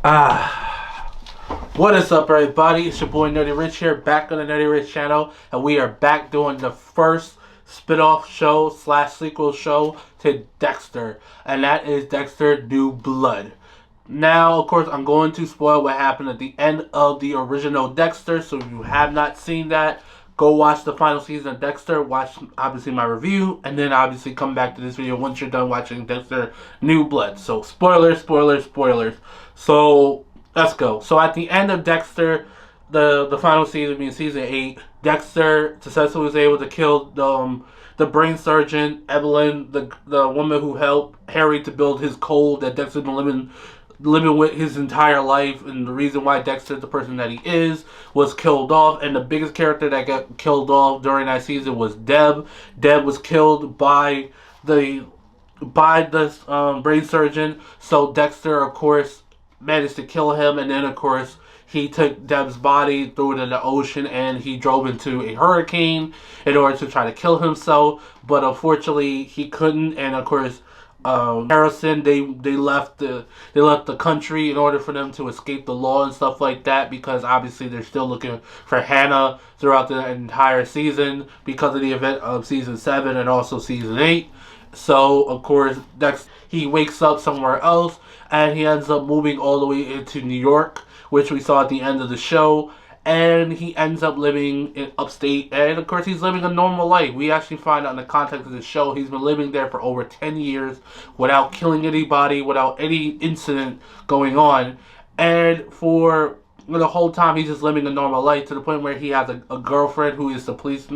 What is up, everybody? It's your boy Nerdy Rich here, back on the Nerdy Rich channel, and we are back doing the first spin-off show slash sequel show to Dexter, and that is Dexter New Blood. Now, of course, I'm going to spoil what happened at the end of the original Dexter, so if you have not seen that, go watch the final season of Dexter, watch obviously my review, and then obviously come back to this video once you're done watching Dexter New Blood. So spoilers, spoilers, spoilers. So let's go. So at the end of Dexter, the final season, being season 8, Dexter successfully was able to kill the brain surgeon, Evelyn, the woman who helped Harry to build his code that Dexter's been living with his entire life, and the reason why Dexter, the person that he is, was killed off. And the biggest character that got killed off during that season was Deb. Deb was killed by the brain surgeon. So Dexter, of course, managed to kill him, and then of course he took Deb's body, threw it in the ocean, and he drove into a hurricane in order to try to kill himself. But unfortunately, he couldn't, and of course, Harrison, they left the country in order for them to escape the law and stuff like that, because obviously they're still looking for Hannah throughout the entire season because of the event of season 7 and also season 8. So of course he wakes up somewhere else, and he ends up moving all the way into New York, which we saw at the end of the show. And he ends up living in upstate, and of course he's living a normal life. We actually find out in the context of the show he's been living there for over 10 years without killing anybody, without any incident going on. And for the whole time he's just living a normal life, to the point where he has a girlfriend who is the police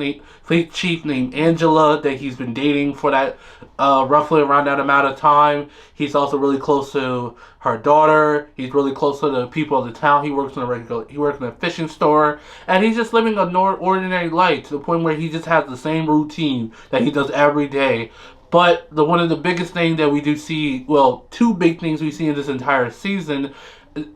chief named Angela that he's been dating for that roughly around that amount of time. He's also really close to her daughter. He's really close to the people of the town. He works in a fishing store, and he's just living an ordinary life, to the point where he just has the same routine that he does every day. But one of the biggest things that we do see, well, two big things we see in this entire season,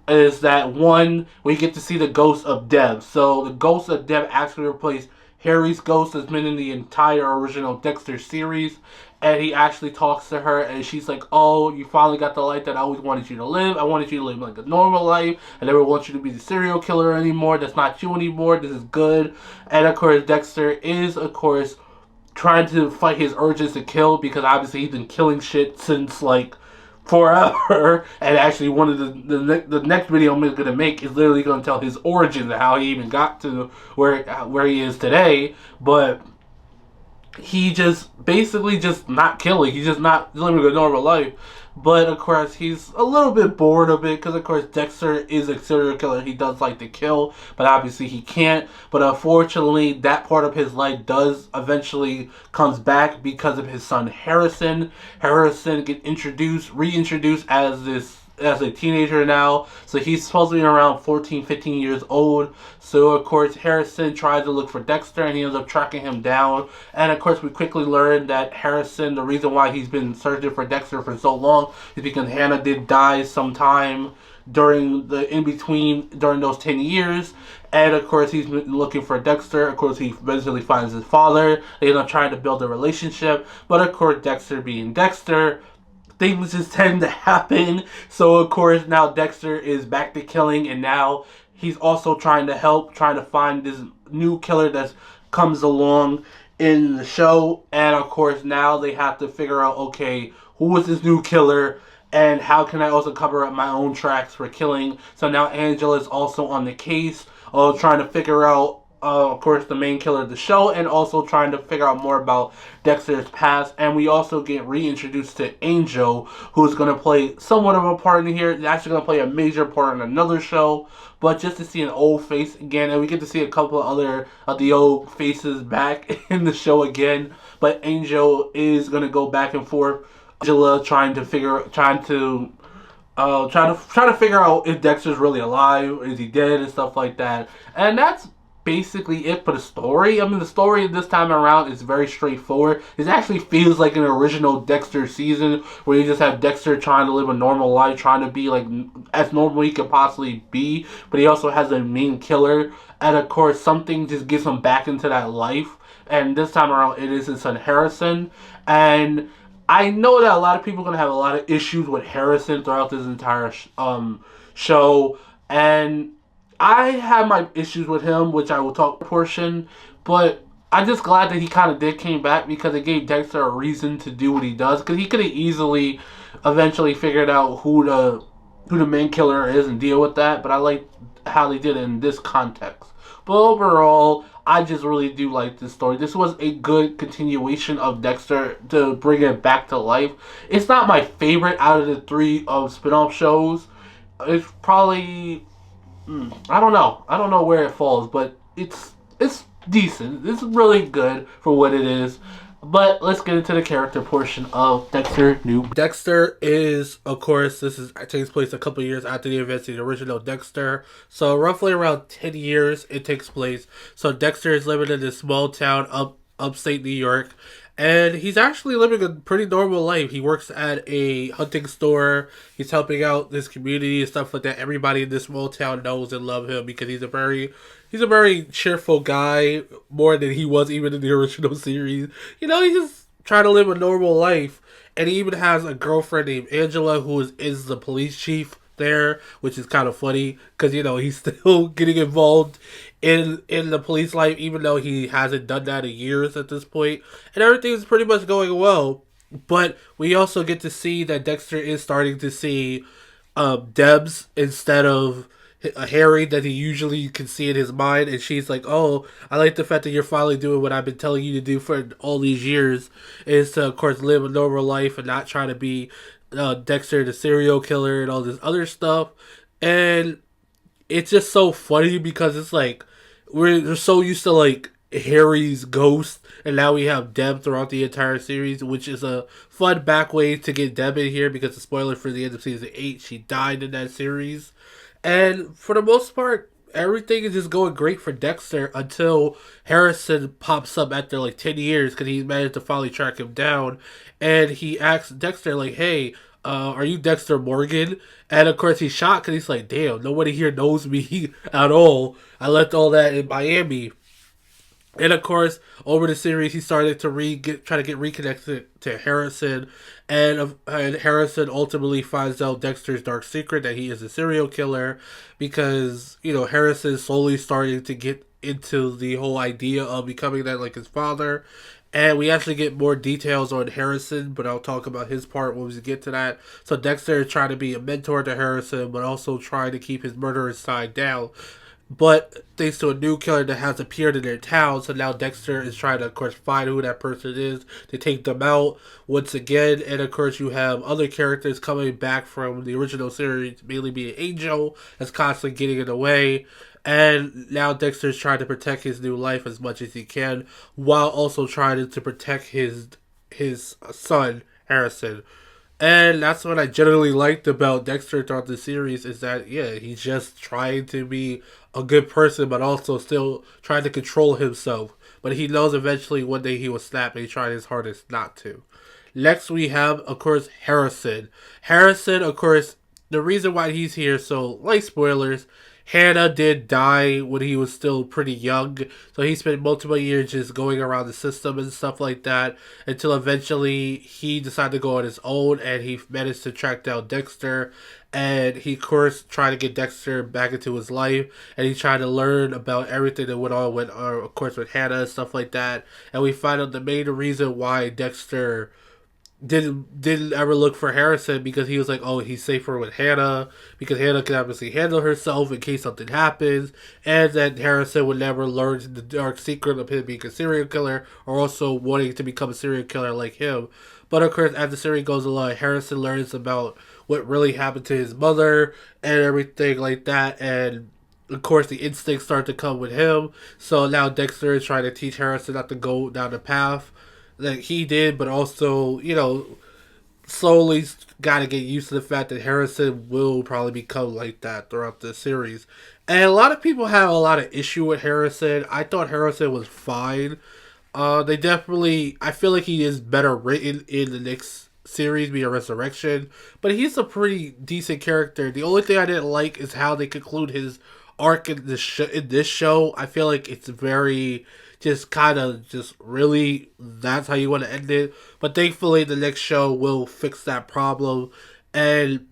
is that one, we get to see the ghost of Deb. So the ghost of Deb actually replaced Harry's ghost that's been in the entire original Dexter series, and he actually talks to her, and she's like, "Oh, you finally got the life that I always wanted you to live. I wanted you to live like a normal life. I never want you to be the serial killer anymore. That's not you anymore. This is good." And of course, Dexter is, of course, trying to fight his urges to kill, because obviously he's been killing shit since like forever. And actually, one of the next video I'm gonna make is literally gonna tell his origins and how he even got to where he is today. But he just basically just not killing. He's just not living a normal life. But of course, he's a little bit bored of it, because of course Dexter is a serial killer. He does like to kill, but obviously he can't. But unfortunately, that part of his life does eventually comes back because of his son Harrison. Harrison get reintroduced as a teenager now. So he's supposed to be around 14, 15 years old. So of course Harrison tries to look for Dexter, and he ends up tracking him down. And of course we quickly learn that Harrison, the reason why he's been searching for Dexter for so long is because Hannah did die sometime during those 10 years. And of course he's been looking for Dexter. Of course he eventually finds his father. They end up trying to build a relationship. But of course, Dexter being Dexter, things just tend to happen. So of course now Dexter is back to killing, and now he's also trying to find this new killer that comes along in the show. And of course now they have to figure out, okay, who is this new killer, and how can I also cover up my own tracks for killing. So now Angela is also on the case of trying to figure out, of course, the main killer of the show, and also trying to figure out more about Dexter's past. And we also get reintroduced to Angel, who's going to play somewhat of a part in here. He's actually going to play a major part in another show, but just to see an old face again. And we get to see a couple of other of the old faces back in the show again. But Angel is going to go back and forth. Angela trying to figure out if Dexter's really alive, is he dead, and stuff like that. And that's basically it for the story. I mean, the story this time around is very straightforward. It actually feels like an original Dexter season, where you just have Dexter trying to live a normal life, trying to be like as normal he could possibly be, but he also has a main killer, and of course something just gets him back into that life. And this time around, it is his son Harrison. And I know that a lot of people are gonna have a lot of issues with Harrison throughout this entire show, and I have my issues with him, which I will talk portion. But I'm just glad that he kind of did came back because it gave Dexter a reason to do what he does. Because he could have easily, eventually figured out who the main killer is and deal with that. But I like how they did it in this context. But overall, I just really do like this story. This was a good continuation of Dexter to bring it back to life. It's not my favorite out of the three of spin-off shows. It's probably I don't know. I don't know where it falls, but it's decent. It's really good for what it is. But let's get into the character portion of Dexter New. Dexter is, of course, this is takes place a couple years after the events of the original Dexter. So roughly around 10 years it takes place. So Dexter is living in this small town upstate New York. And he's actually living a pretty normal life. He works at a hunting store. He's helping out this community and stuff like that. Everybody in this small town knows and love him because he's a very cheerful guy, more than he was even in the original series. You know, he's just trying to live a normal life. And he even has a girlfriend named Angela who is the police chief there, which is kind of funny because he's still getting involved in the police life, even though he hasn't done that in years at this point, and everything's pretty much going well. But we also get to see that Dexter is starting to see Debs instead of Harry that he usually can see in his mind, and she's like, "Oh, I like the fact that you're finally doing what I've been telling you to do for all these years, is to, of course, live a normal life and not try to be Dexter the serial killer and all this other stuff." And it's just so funny because it's like we're so used to like Harry's ghost, and now we have Deb throughout the entire series, which is a fun back way to get Deb in here because the spoiler for the end of season 8, she died in that series. And for the most part, everything is just going great for Dexter until Harrison pops up after like 10 years because he managed to finally track him down. And he asks Dexter, like, "Hey, are you Dexter Morgan?" And of course he's shocked because he's like, "Damn, nobody here knows me at all. I left all that in Miami." And of course, over the series, he started to try to get reconnected to Harrison, and Harrison ultimately finds out Dexter's dark secret that he is a serial killer, because Harrison's slowly starting to get into the whole idea of becoming that like his father. And we actually get more details on Harrison, but I'll talk about his part when we get to that. So Dexter is trying to be a mentor to Harrison, but also trying to keep his murderous side down. But thanks to a new killer that has appeared in their town, so now Dexter is trying to, of course, find who that person is to take them out once again. And of course, you have other characters coming back from the original series, mainly being Angel, that's constantly getting in the way. And now Dexter's trying to protect his new life as much as he can, while also trying to protect his son, Harrison. And that's what I generally liked about Dexter throughout the series, is that, yeah, he's just trying to be a good person, but also still trying to control himself. But he knows eventually one day he will snap, and he tried his hardest not to. Next we have, of course, Harrison. Harrison, of course, the reason why he's here, so, like spoilers, Hannah did die when he was still pretty young, so he spent multiple years just going around the system and stuff like that, until eventually he decided to go on his own, and he managed to track down Dexter, and he, of course, tried to get Dexter back into his life, and he tried to learn about everything that went on with, of course, with Hannah and stuff like that, and we find out the main reason why Dexter didn't ever look for Harrison, because he was like, oh, he's safer with Hannah, because Hannah can obviously handle herself in case something happens, and that Harrison would never learn the dark secret of him being a serial killer, or also wanting to become a serial killer like him. But of course, as the series goes along, Harrison learns about what really happened to his mother and everything like that, and of course the instincts start to come with him. So now Dexter is trying to teach Harrison not to go down the path that he did, but also, slowly got to get used to the fact that Harrison will probably become like that throughout the series. And a lot of people have a lot of issue with Harrison. I thought Harrison was fine. I feel like he is better written in the next series, being Resurrection, but he's a pretty decent character. The only thing I didn't like is how they conclude his arc in this show. I feel like it's very just kind of just really that's how you want to end it. But thankfully, the next show will fix that problem. And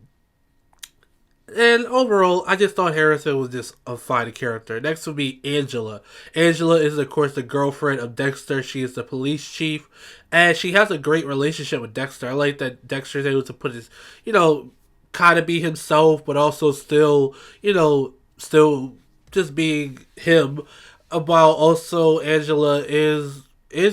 and overall, I just thought Harrison was just a fine character. Next would be Angela. Angela is, of course, the girlfriend of Dexter. She is the police chief, and she has a great relationship with Dexter. I like that Dexter's able to put his, kind of be himself, but also still, still just being him. While also Angela is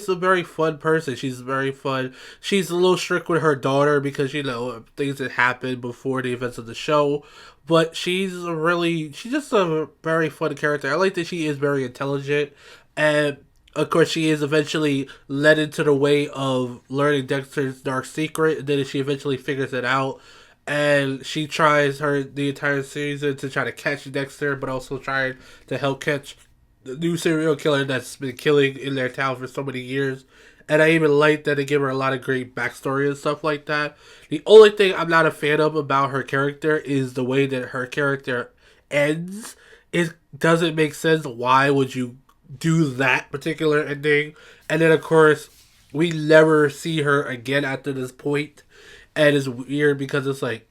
a very fun person. She's very fun. She's a little strict with her daughter because things that happened before the events of the show. But she's just a very fun character. I like that she is very intelligent, and of course she is eventually led into the way of learning Dexter's dark secret. And then she eventually figures it out, and she tries the entire season to try to catch Dexter, but also trying to help catch the new serial killer that's been killing in their town for so many years. And I even like that they give her a lot of great backstory and stuff like that. The only thing I'm not a fan of about her character is the way that her character ends. It doesn't make sense. Why would you do that particular ending? And then, of course, we never see her again after this point. And it's weird because it's like,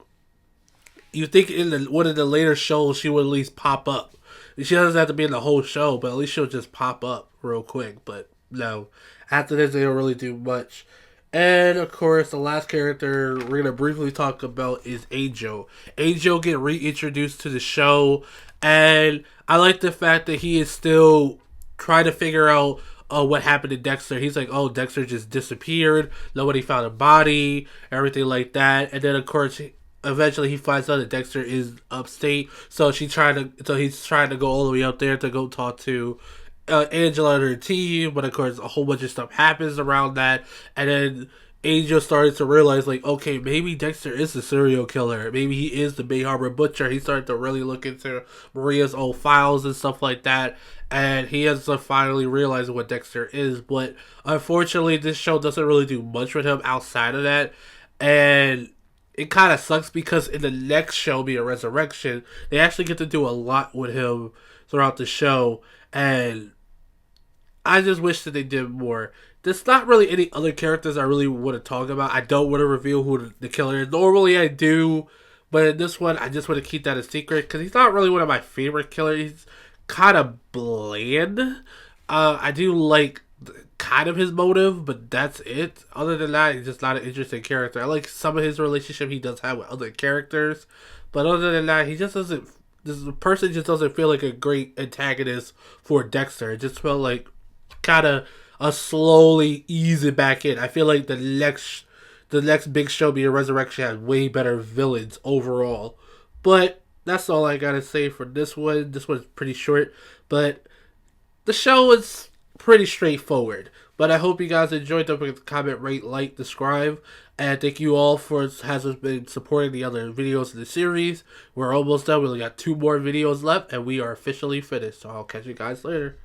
you think in one of the later shows she would at least pop up. She doesn't have to be in the whole show, but at least she'll just pop up real quick. But no, after this, they don't really do much. And of course, the last character we're gonna briefly talk about is Angel. Angel get reintroduced to the show, and I like the fact that he is still trying to figure out what happened to Dexter. He's like, oh, Dexter just disappeared. Nobody found a body, everything like that. And then of course, eventually he finds out that Dexter is upstate, so he's trying to go all the way up there to go talk to Angela and her team. But of course, a whole bunch of stuff happens around that, and then Angel started to realize, like, okay, maybe Dexter is the serial killer. Maybe he is the Bay Harbor Butcher. He started to really look into Maria's old files and stuff like that, and he has to finally realize what Dexter is. But unfortunately, this show doesn't really do much with him outside of that, and it kind of sucks because in the next show, being Resurrection, they actually get to do a lot with him throughout the show, and I just wish that they did more. There's not really any other characters I really want to talk about. I don't want to reveal who the killer is. Normally I do, but in this one, I just want to keep that a secret because he's not really one of my favorite killers. He's kind of bland. I do like kind of his motive, but that's it. Other than that, he's just not an interesting character. I like some of his relationship he does have with other characters, but other than that, he just doesn't. This person just doesn't feel like a great antagonist for Dexter. It just felt like kind of a slowly ease it back in. I feel like the next big show, being Resurrection, has way better villains overall. But that's all I gotta say for this one. This one's pretty short, but the show is pretty straightforward. But I hope you guys enjoyed. Don't forget to comment, rate, like, subscribe. And thank you all for has been supporting the other videos in the series. We're almost done. We only got 2 more videos left, and we are officially finished. So I'll catch you guys later.